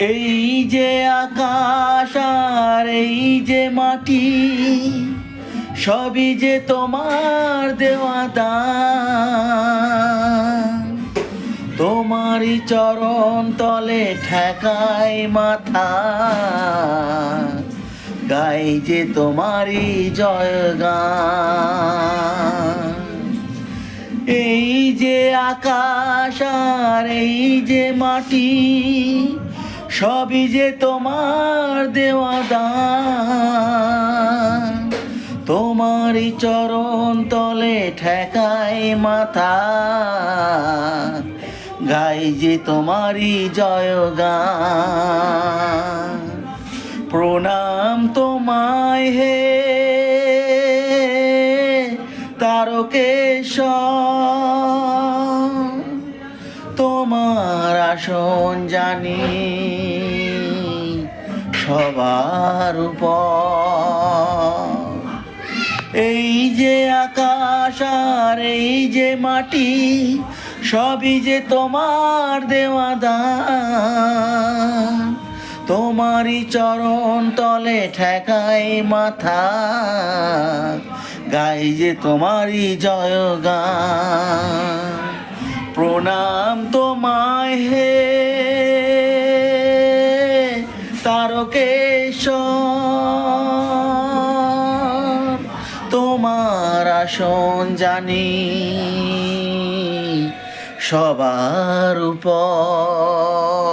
এই যে আকাশ আর এই যে মাটি, সবই যে তোমার দেওয়া দান। তোমারই চরণ তলে ঠেকাই মাথা, গাই যে তোমারই জয়গান। এই যে আকাশ আর এই যে মাটি, সবই যে তোমার দেওয়া দান। তোমারই চরণ তলে ঠেকাই মাথা, গাই যে তোমারই জয়গান। প্রণাম তোমায় হে তারকেশ্বর, তোমার আসন জানি সবার উপর। এই যে আকাশ আর এই যে মাটি, সবই যে তোমার দেওয়া দান। তোমারই চরণ তলে ঠেকাই মাথা, গাই যে তোমারই জয়গান। প্রণাম তোমায় হে তারকেশ্বর, তোমার আসন জানি সবার উপর।